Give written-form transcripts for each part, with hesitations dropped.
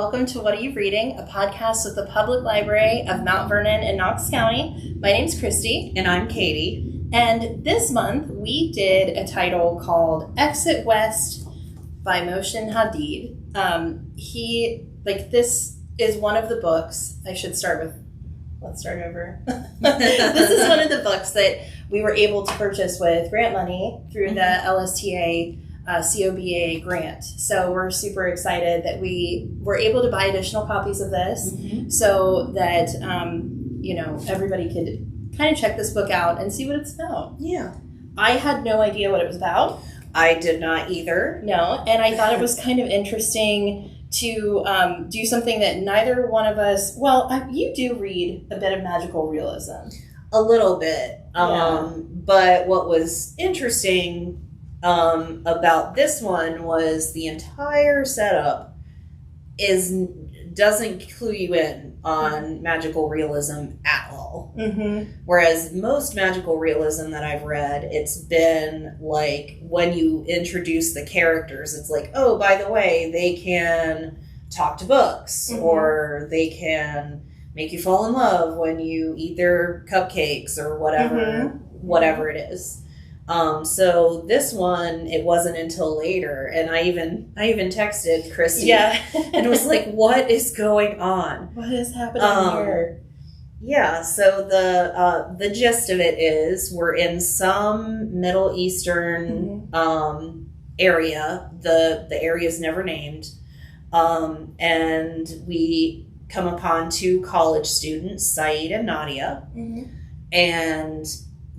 welcome to What Are You Reading, a podcast with the Public Library of Mount Vernon in Knox County. My name's Christy. And I'm Katie. And this month we did a title called Exit West by Mohsin Hadid. This is one of the books, let's start over. This is one of the books that we were able to purchase with grant money through the LSTA COBA grant. So we're super excited that we were able to buy additional copies of this so that, everybody could kind of check this book out and see what it's about. Yeah. I had no idea what it was about. I did not either. No, and I thought it was kind of interesting to do something that neither one of us, you do read a bit of magical realism. A little bit. Yeah. But what was interesting about this one was the entire setup doesn't clue you in on magical realism at all. Mm-hmm. Whereas most magical realism that I've read, it's been like when you introduce the characters, it's like, oh, by the way, they can talk to books, or they can make you fall in love when you eat their cupcakes or whatever it is. So this one, it wasn't until later, and I even texted Christy, and was like, "What is going on? What is happening here?" Yeah. So the gist of it is we're in some Middle Eastern area. The area is never named, and we come upon two college students, Saeed and Nadia, and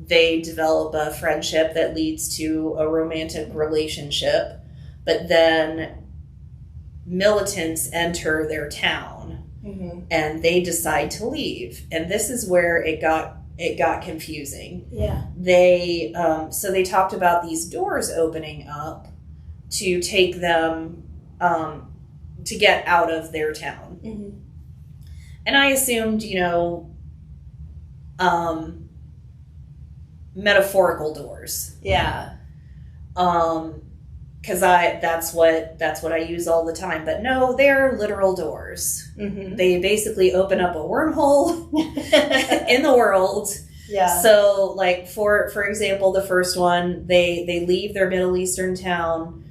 they develop a friendship that leads to a romantic relationship, but then militants enter their town and they decide to leave. And this is where it got confusing. Yeah. They talked about these doors opening up to take them to get out of their town. And I assumed, metaphorical doors. Yeah. Because that's what I use all the time. But no, they're literal doors. They basically open up a wormhole in the world. Yeah. So, like, for example, the first one, they leave their Middle Eastern town.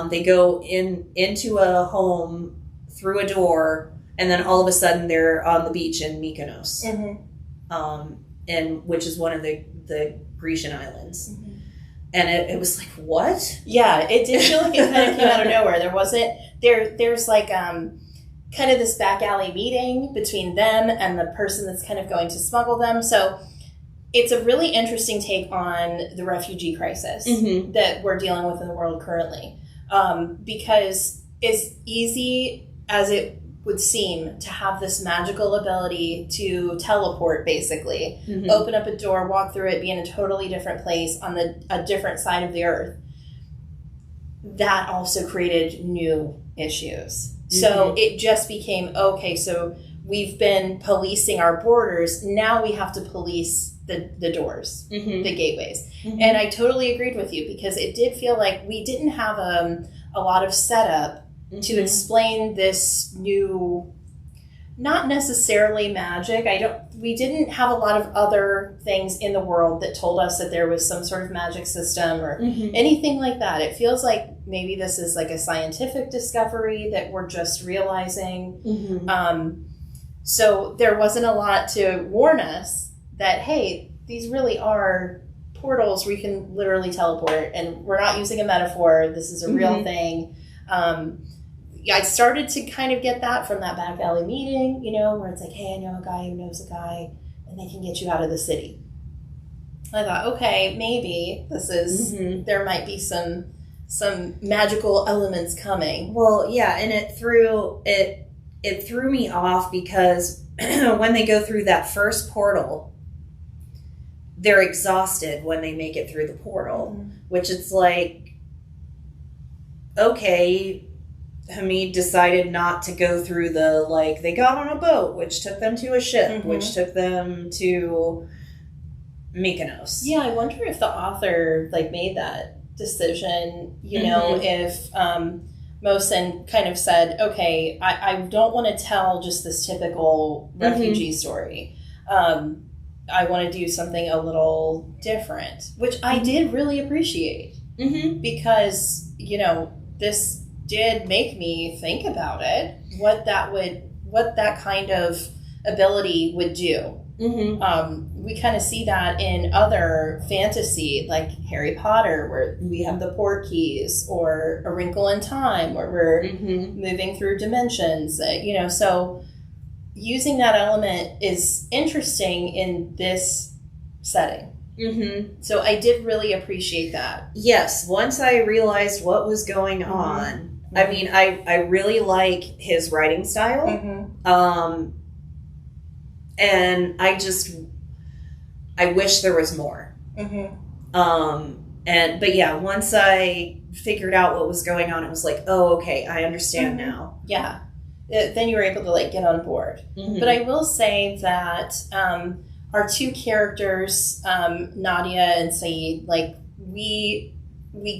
They go into a home through a door, and then all of a sudden they're on the beach in Mykonos, and which is one of the Grecian islands. And it was like, what? Yeah, it did feel like it kind of came out of nowhere. There's like kind of this back alley meeting between them and the person that's kind of going to smuggle them. So it's a really interesting take on the refugee crisis that we're dealing with in the world currently. Because as easy as it would seem to have this magical ability to teleport, basically, open up a door, walk through it, be in a totally different place on a different side of the earth, that also created new issues. So it just became, okay, so we've been policing our borders, now we have to police the doors, the gateways. And I totally agreed with you, because it did feel like we didn't have a lot of setup to explain this new, not necessarily magic. We didn't have a lot of other things in the world that told us that there was some sort of magic system or anything like that. It feels like maybe this is like a scientific discovery that we're just realizing. So there wasn't a lot to warn us that, hey, these really are portals where you can literally teleport, and we're not using a metaphor. This is a real thing. I started to kind of get that from that back alley meeting, where it's like, hey, I know a guy who knows a guy, and they can get you out of the city. I thought, okay, maybe this is, there might be some magical elements coming. Well, yeah, and it threw me off, because when they go through that first portal, they're exhausted when they make it through the portal, which it's like, okay, Hamid decided not to go through they got on a boat, which took them to a ship, which took them to Mykonos. Yeah, I wonder if the author made that decision, if Mosen kind of said, okay, I don't want to tell just this typical refugee story. I want to do something a little different, which I did really appreciate because, you know, this did make me think about it, what that kind of ability would do. We kind of see that in other fantasy, like Harry Potter, where we have the Portkeys, or A Wrinkle in Time, where we're moving through dimensions. You know, so using that element is interesting in this setting. So I did really appreciate that. Yes, once I realized what was going on, I mean, I really like his writing style. And I wish there was more. But yeah, once I figured out what was going on, it was like, oh, okay, I understand now. Yeah. Then you were able to like get on board. But I will say that our two characters, Nadia and Saeed, like we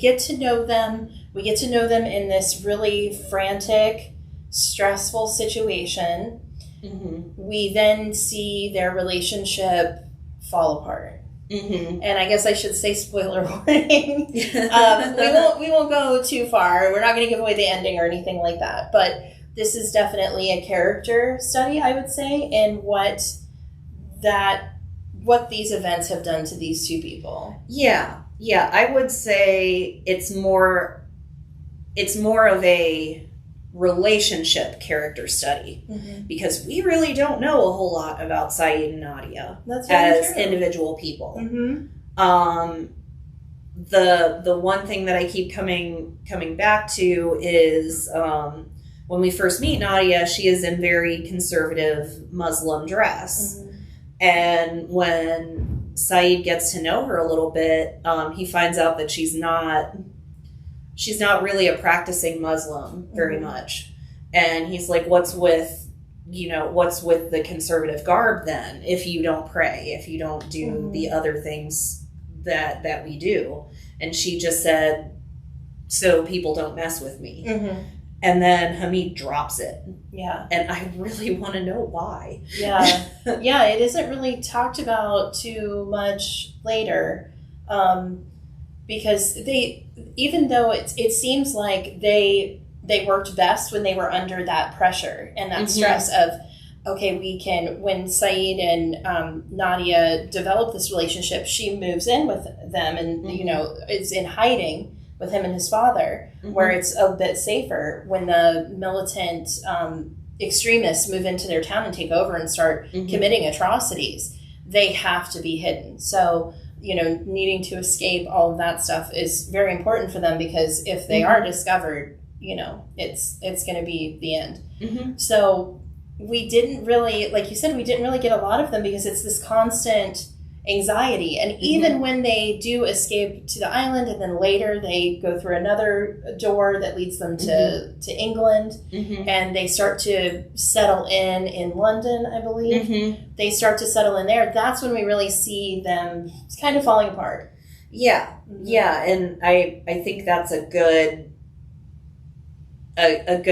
get to know them. We get to know them in this really frantic, stressful situation. We then see their relationship fall apart. And I guess I should say spoiler warning. We won't go too far. We're not going to give away the ending or anything like that. But this is definitely a character study, I would say, in what these events have done to these two people. Yeah, I would say it's more of a relationship character study because we really don't know a whole lot about Saeed and Nadia as individual people. The one thing that I keep coming back to is when we first meet Nadia, she is in very conservative Muslim dress. And when Saeed gets to know her a little bit, he finds out that she's not really a practicing Muslim very much. And he's like, what's with the conservative garb then, if you don't pray, if you don't do the other things that we do? And she just said, so people don't mess with me. And then Hamid drops it. Yeah. And I really want to know why. Yeah. Yeah, it isn't really talked about too much later. Because even though it seems like they worked best when they were under that pressure and that stress of, okay, when Saeed and Nadia develop this relationship, she moves in with them and, you know, is in hiding with him and his father, where it's a bit safer. When the militant extremists move into their town and take over and start committing atrocities, they have to be hidden. So, you know, needing to escape all of that stuff is very important for them, because if they are discovered, you know, it's going to be the end. So we didn't really, like you said, we didn't really get a lot of them because it's this constant anxiety. And even when they do escape to the island and then later they go through another door that leads them to England, and they start to settle in London, I believe. They start to settle in there. That's when we really see them kind of falling apart. Yeah. Yeah. And I think that's a good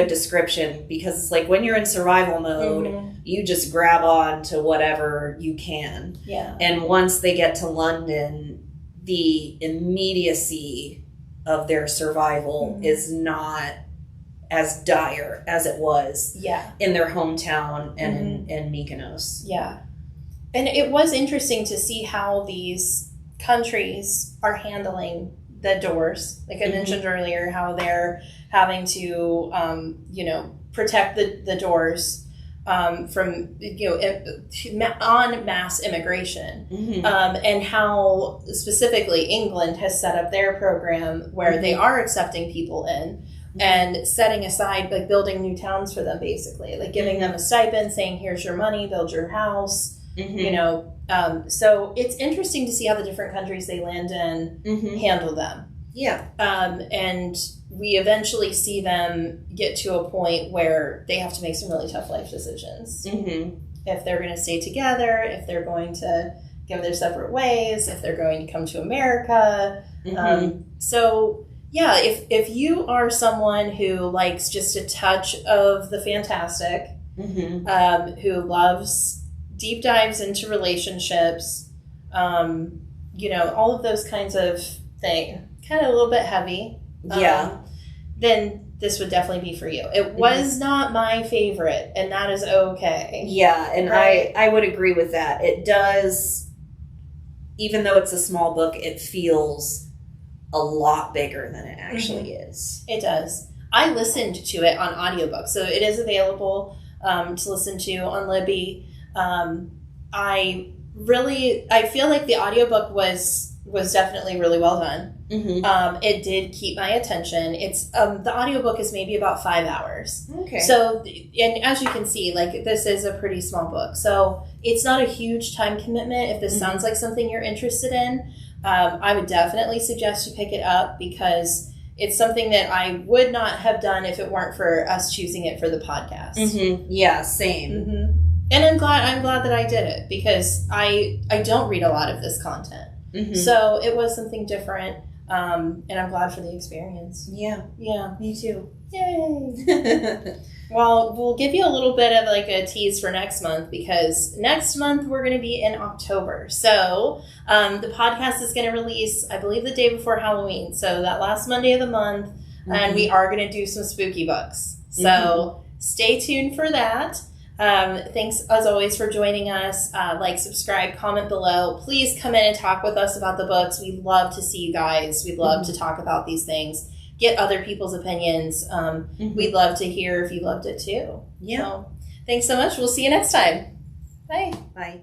description, because it's like when you're in survival mode, you just grab on to whatever you can. Yeah. And once they get to London, the immediacy of their survival is not as dire as it was in their hometown and in Mykonos. Yeah. And it was interesting to see how these countries are handling the doors. Like I mentioned earlier, how they're having to, protect the doors from, on mass immigration. And how specifically England has set up their program where they are accepting people in and setting aside, like building new towns for them, basically. Like giving them a stipend, saying, here's your money, build your house. So it's interesting to see how the different countries they land in handle them. Yeah. And we eventually see them get to a point where they have to make some really tough life decisions. If they're going to stay together, if they're going to go their separate ways, if they're going to come to America. So yeah, if you are someone who likes just a touch of the fantastic, who loves deep dives into relationships, all of those kinds of things, kind of a little bit heavy, then this would definitely be for you. It was not my favorite, and that is okay. Yeah, and right? I would agree with that. It does, even though it's a small book, it feels a lot bigger than it actually is. It does. I listened to it on audiobook, so it is available to listen to on Libby. I feel like the audiobook was definitely really well done. It did keep my attention. It's the audiobook is maybe about 5 hours. Okay. So, and as you can see, like, this is a pretty small book, so it's not a huge time commitment. If this sounds like something you're interested in, I would definitely suggest you pick it up, because it's something that I would not have done if it weren't for us choosing it for the podcast. Yeah, same. And I'm glad that I did it, because I don't read a lot of this content. So it was something different, and I'm glad for the experience. Yeah, me too. Yay! Well, we'll give you a little bit of like a tease for next month, because next month we're going to be in October. So the podcast is going to release, I believe, the day before Halloween. So that last Monday of the month, and we are going to do some spooky books. So stay tuned for that. Thanks as always for joining us. Like, subscribe, comment below. Please come in and talk with us about the books. We'd love to see you guys. We'd love to talk about these things. Get other people's opinions. We'd love to hear if you loved it too. Yeah. So, thanks so much. We'll see you next time. Bye. Bye.